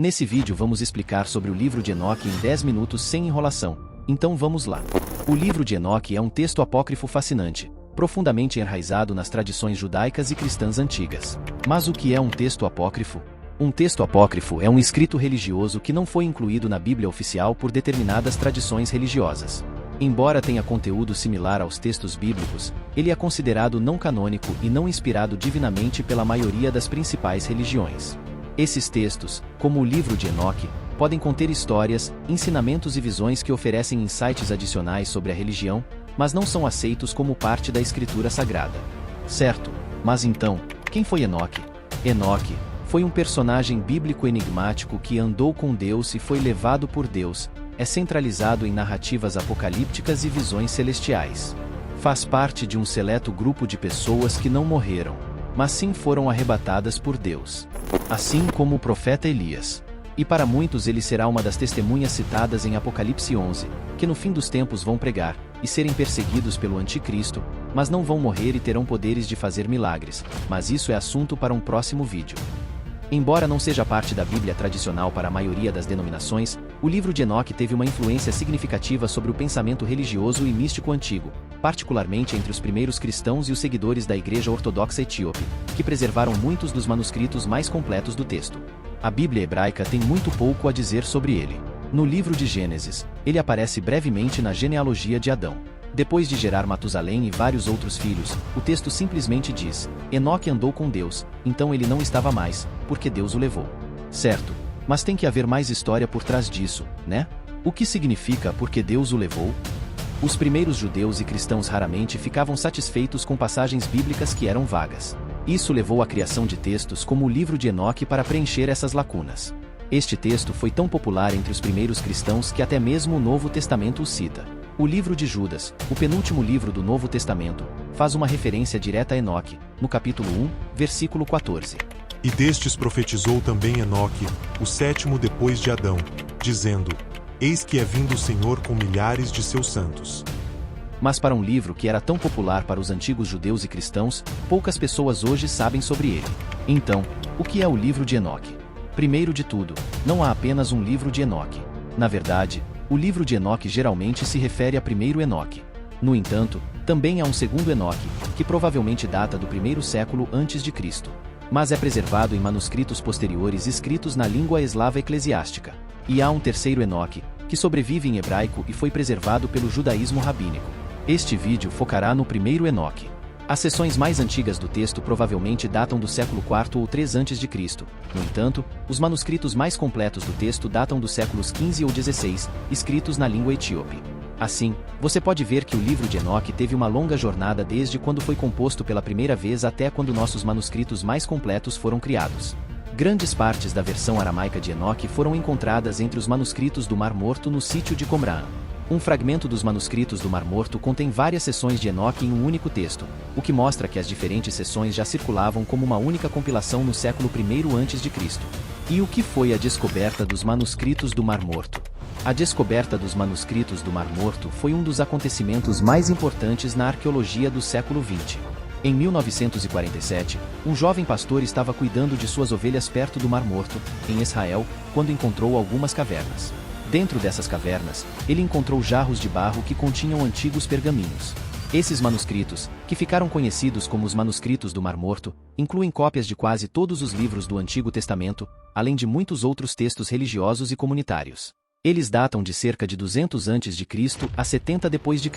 Nesse vídeo vamos explicar sobre o livro de Enoque em 10 minutos sem enrolação, então vamos lá. O livro de Enoque é um texto apócrifo fascinante, profundamente enraizado nas tradições judaicas e cristãs antigas. Mas o que é um texto apócrifo? Um texto apócrifo é um escrito religioso que não foi incluído na Bíblia oficial por determinadas tradições religiosas. Embora tenha conteúdo similar aos textos bíblicos, ele é considerado não canônico e não inspirado divinamente pela maioria das principais religiões. Esses textos, como o livro de Enoque, podem conter histórias, ensinamentos e visões que oferecem insights adicionais sobre a religião, mas não são aceitos como parte da Escritura Sagrada. Certo, mas então, quem foi Enoque? Enoque foi um personagem bíblico enigmático que andou com Deus e foi levado por Deus, é centralizado em narrativas apocalípticas e visões celestiais. Faz parte de um seleto grupo de pessoas que não morreram, mas sim foram arrebatadas por Deus. Assim como o profeta Elias. E para muitos ele será uma das testemunhas citadas em Apocalipse 11, que no fim dos tempos vão pregar, e serem perseguidos pelo anticristo, mas não vão morrer e terão poderes de fazer milagres, mas isso é assunto para um próximo vídeo. Embora não seja parte da Bíblia tradicional para a maioria das denominações, o livro de Enoque teve uma influência significativa sobre o pensamento religioso e místico antigo, particularmente entre os primeiros cristãos e os seguidores da Igreja Ortodoxa Etíope, que preservaram muitos dos manuscritos mais completos do texto. A Bíblia hebraica tem muito pouco a dizer sobre ele. No livro de Gênesis, ele aparece brevemente na genealogia de Adão. Depois de gerar Matusalém e vários outros filhos, o texto simplesmente diz: Enoque andou com Deus, então ele não estava mais, porque Deus o levou. Certo, mas tem que haver mais história por trás disso, né? O que significa porque Deus o levou? Os primeiros judeus e cristãos raramente ficavam satisfeitos com passagens bíblicas que eram vagas. Isso levou à criação de textos como o livro de Enoque para preencher essas lacunas. Este texto foi tão popular entre os primeiros cristãos que até mesmo o Novo Testamento o cita. O livro de Judas, o penúltimo livro do Novo Testamento, faz uma referência direta a Enoque, no capítulo 1, versículo 14. E destes profetizou também Enoque, o sétimo depois de Adão, dizendo: Eis que é vindo o Senhor com milhares de seus santos. Mas para um livro que era tão popular para os antigos judeus e cristãos, poucas pessoas hoje sabem sobre ele. Então, o que é o livro de Enoque? Primeiro de tudo, não há apenas um livro de Enoque. Na verdade, o livro de Enoque geralmente se refere a primeiro Enoque. No entanto, também há um segundo Enoque, que provavelmente data do primeiro século antes de Cristo. Mas é preservado em manuscritos posteriores escritos na língua eslava eclesiástica. E há um terceiro Enoque, que sobrevive em hebraico e foi preservado pelo judaísmo rabínico. Este vídeo focará no primeiro Enoque. As seções mais antigas do texto provavelmente datam do século IV ou III a.C. No entanto, os manuscritos mais completos do texto datam dos séculos XV ou XVI, escritos na língua etíope. Assim, você pode ver que o livro de Enoque teve uma longa jornada desde quando foi composto pela primeira vez até quando nossos manuscritos mais completos foram criados. Grandes partes da versão aramaica de Enoque foram encontradas entre os manuscritos do Mar Morto no sítio de Qumran. Um fragmento dos manuscritos do Mar Morto contém várias seções de Enoque em um único texto, o que mostra que as diferentes seções já circulavam como uma única compilação no século I a.C. E o que foi a descoberta dos manuscritos do Mar Morto? A descoberta dos manuscritos do Mar Morto foi um dos acontecimentos mais importantes na arqueologia do século XX. Em 1947, um jovem pastor estava cuidando de suas ovelhas perto do Mar Morto, em Israel, quando encontrou algumas cavernas. Dentro dessas cavernas, ele encontrou jarros de barro que continham antigos pergaminhos. Esses manuscritos, que ficaram conhecidos como os manuscritos do Mar Morto, incluem cópias de quase todos os livros do Antigo Testamento, além de muitos outros textos religiosos e comunitários. Eles datam de cerca de 200 a.C. a 70 d.C.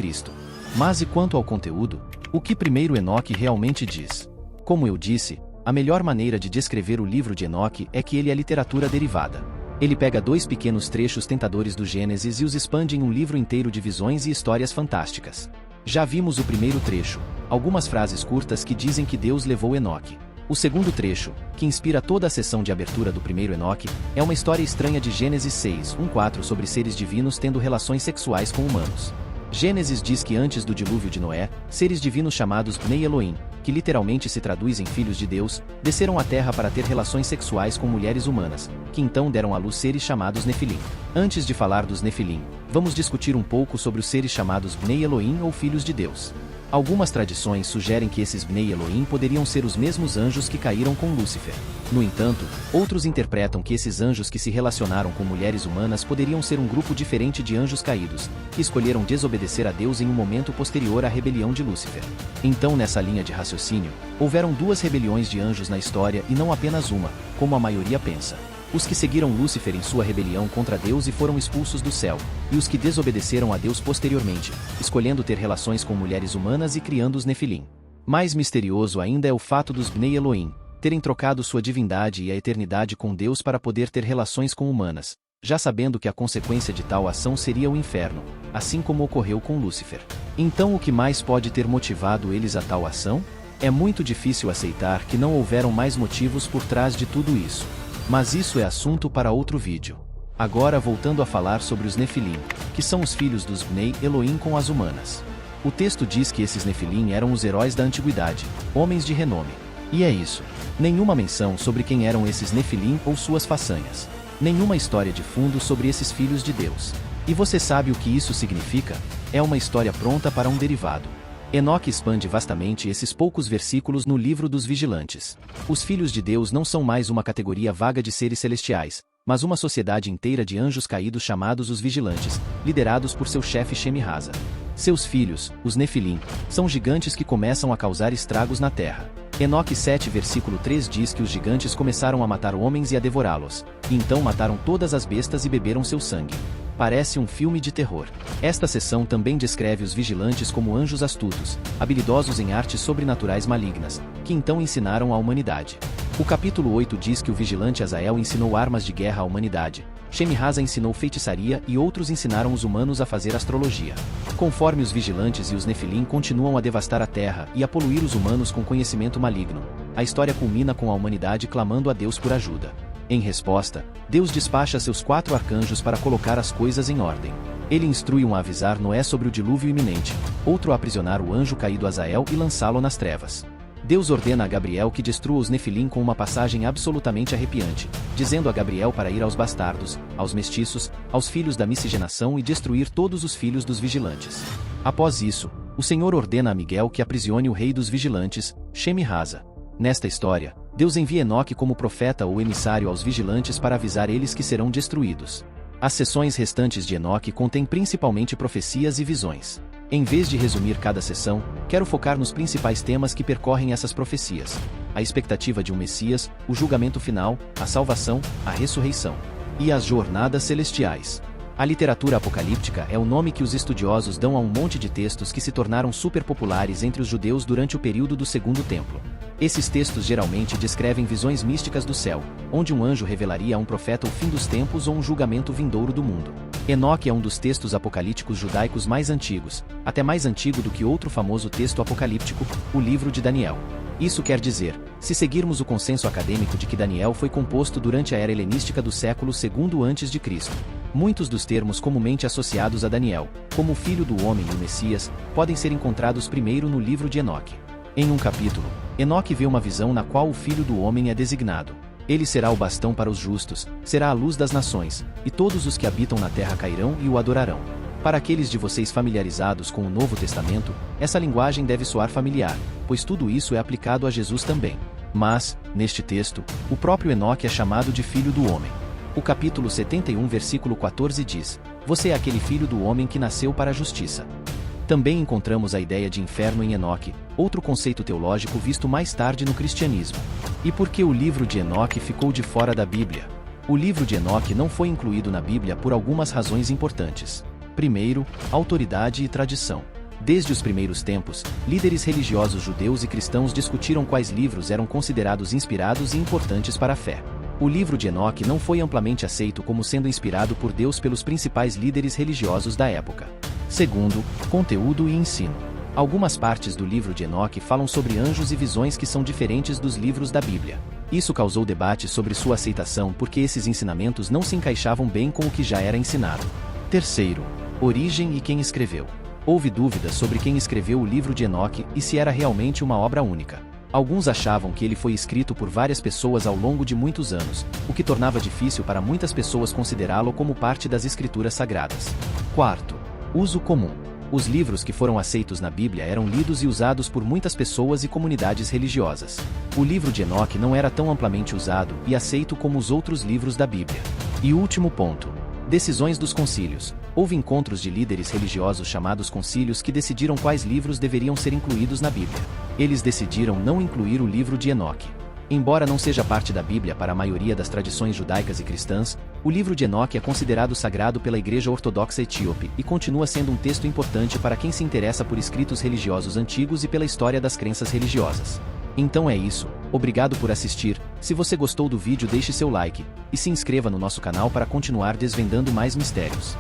Mas e quanto ao conteúdo? O que primeiro Enoque realmente diz? Como eu disse, a melhor maneira de descrever o livro de Enoque é que ele é literatura derivada. Ele pega dois pequenos trechos tentadores do Gênesis e os expande em um livro inteiro de visões e histórias fantásticas. Já vimos o primeiro trecho, algumas frases curtas que dizem que Deus levou Enoque. O segundo trecho, que inspira toda a sessão de abertura do primeiro Enoque, é uma história estranha de Gênesis 6:1-4 sobre seres divinos tendo relações sexuais com humanos. Gênesis diz que antes do dilúvio de Noé, seres divinos chamados Bnei Elohim, que literalmente se traduz em filhos de Deus, desceram à terra para ter relações sexuais com mulheres humanas, que então deram à luz seres chamados Nefilim. Antes de falar dos Nefilim, vamos discutir um pouco sobre os seres chamados Bnei Elohim ou filhos de Deus. Algumas tradições sugerem que esses Bnei Elohim poderiam ser os mesmos anjos que caíram com Lúcifer. No entanto, outros interpretam que esses anjos que se relacionaram com mulheres humanas poderiam ser um grupo diferente de anjos caídos, que escolheram desobedecer a Deus em um momento posterior à rebelião de Lúcifer. Então, nessa linha de raciocínio, houveram duas rebeliões de anjos na história e não apenas uma, como a maioria pensa. Os que seguiram Lúcifer em sua rebelião contra Deus e foram expulsos do céu, e os que desobedeceram a Deus posteriormente, escolhendo ter relações com mulheres humanas e criando os Nefilim. Mais misterioso ainda é o fato dos Bnei Elohim terem trocado sua divindade e a eternidade com Deus para poder ter relações com humanas, já sabendo que a consequência de tal ação seria o inferno, assim como ocorreu com Lúcifer. Então o que mais pode ter motivado eles a tal ação? É muito difícil aceitar que não houveram mais motivos por trás de tudo isso. Mas isso é assunto para outro vídeo. Agora voltando a falar sobre os Nefilim, que são os filhos dos Bnei Elohim com as humanas. O texto diz que esses Nefilim eram os heróis da antiguidade, homens de renome. E é isso. Nenhuma menção sobre quem eram esses Nefilim ou suas façanhas. Nenhuma história de fundo sobre esses filhos de Deus. E você sabe o que isso significa? É uma história pronta para um derivado. Enoque expande vastamente esses poucos versículos no livro dos vigilantes. Os filhos de Deus não são mais uma categoria vaga de seres celestiais, mas uma sociedade inteira de anjos caídos chamados os vigilantes, liderados por seu chefe Shemi-Haza. Seus filhos, os Nefilim, são gigantes que começam a causar estragos na terra. Enoque 7 versículo 3 diz que os gigantes começaram a matar homens e a devorá-los, e então mataram todas as bestas e beberam seu sangue. Parece um filme de terror. Esta seção também descreve os vigilantes como anjos astutos, habilidosos em artes sobrenaturais malignas, que então ensinaram à humanidade. O capítulo 8 diz que o vigilante Azael ensinou armas de guerra à humanidade, Shemi-Haza ensinou feitiçaria e outros ensinaram os humanos a fazer astrologia. Conforme os vigilantes e os Nefilim continuam a devastar a terra e a poluir os humanos com conhecimento maligno, a história culmina com a humanidade clamando a Deus por ajuda. Em resposta, Deus despacha seus 4 arcanjos para colocar as coisas em ordem. Ele instrui um a avisar Noé sobre o dilúvio iminente, outro a aprisionar o anjo caído Azael e lançá-lo nas trevas. Deus ordena a Gabriel que destrua os Nefilim com uma passagem absolutamente arrepiante, dizendo a Gabriel para ir aos bastardos, aos mestiços, aos filhos da miscigenação e destruir todos os filhos dos vigilantes. Após isso, o Senhor ordena a Miguel que aprisione o rei dos vigilantes, Shemi-Haza. Nesta história, Deus envia Enoque como profeta ou emissário aos vigilantes para avisar eles que serão destruídos. As seções restantes de Enoque contêm principalmente profecias e visões. Em vez de resumir cada sessão, quero focar nos principais temas que percorrem essas profecias: a expectativa de um Messias, o julgamento final, a salvação, a ressurreição e as jornadas celestiais. A literatura apocalíptica é o nome que os estudiosos dão a um monte de textos que se tornaram superpopulares entre os judeus durante o período do Segundo Templo. Esses textos geralmente descrevem visões místicas do céu, onde um anjo revelaria a um profeta o fim dos tempos ou um julgamento vindouro do mundo. Enoque é um dos textos apocalípticos judaicos mais antigos, até mais antigo do que outro famoso texto apocalíptico, o livro de Daniel. Isso quer dizer, se seguirmos o consenso acadêmico de que Daniel foi composto durante a era helenística do século II a.C., muitos dos termos comumente associados a Daniel, como o Filho do Homem e o Messias, podem ser encontrados primeiro no livro de Enoque. Em um capítulo, Enoque vê uma visão na qual o Filho do Homem é designado. Ele será o bastão para os justos, será a luz das nações, e todos os que habitam na terra cairão e o adorarão. Para aqueles de vocês familiarizados com o Novo Testamento, essa linguagem deve soar familiar, pois tudo isso é aplicado a Jesus também. Mas, neste texto, o próprio Enoque é chamado de Filho do Homem. O capítulo 71 versículo 14 diz: "Você é aquele filho do homem que nasceu para a justiça." Também encontramos a ideia de inferno em Enoque, outro conceito teológico visto mais tarde no cristianismo. E por que o livro de Enoque ficou de fora da Bíblia? O livro de Enoque não foi incluído na Bíblia por algumas razões importantes. Primeiro, autoridade e tradição. Desde os primeiros tempos, líderes religiosos judeus e cristãos discutiram quais livros eram considerados inspirados e importantes para a fé. O livro de Enoque não foi amplamente aceito como sendo inspirado por Deus pelos principais líderes religiosos da época. Segundo, conteúdo e ensino. Algumas partes do livro de Enoque falam sobre anjos e visões que são diferentes dos livros da Bíblia. Isso causou debate sobre sua aceitação porque esses ensinamentos não se encaixavam bem com o que já era ensinado. Terceiro, origem e quem escreveu. Houve dúvidas sobre quem escreveu o livro de Enoque e se era realmente uma obra única. Alguns achavam que ele foi escrito por várias pessoas ao longo de muitos anos, o que tornava difícil para muitas pessoas considerá-lo como parte das escrituras sagradas. Quarto, uso comum. Os livros que foram aceitos na Bíblia eram lidos e usados por muitas pessoas e comunidades religiosas. O livro de Enoque não era tão amplamente usado e aceito como os outros livros da Bíblia. E último ponto. Decisões dos concílios. Houve encontros de líderes religiosos chamados concílios que decidiram quais livros deveriam ser incluídos na Bíblia. Eles decidiram não incluir o livro de Enoque. Embora não seja parte da Bíblia para a maioria das tradições judaicas e cristãs, o livro de Enoque é considerado sagrado pela Igreja Ortodoxa Etíope e continua sendo um texto importante para quem se interessa por escritos religiosos antigos e pela história das crenças religiosas. Então é isso, obrigado por assistir. Se você gostou do vídeo, deixe seu like e se inscreva no nosso canal para continuar desvendando mais mistérios.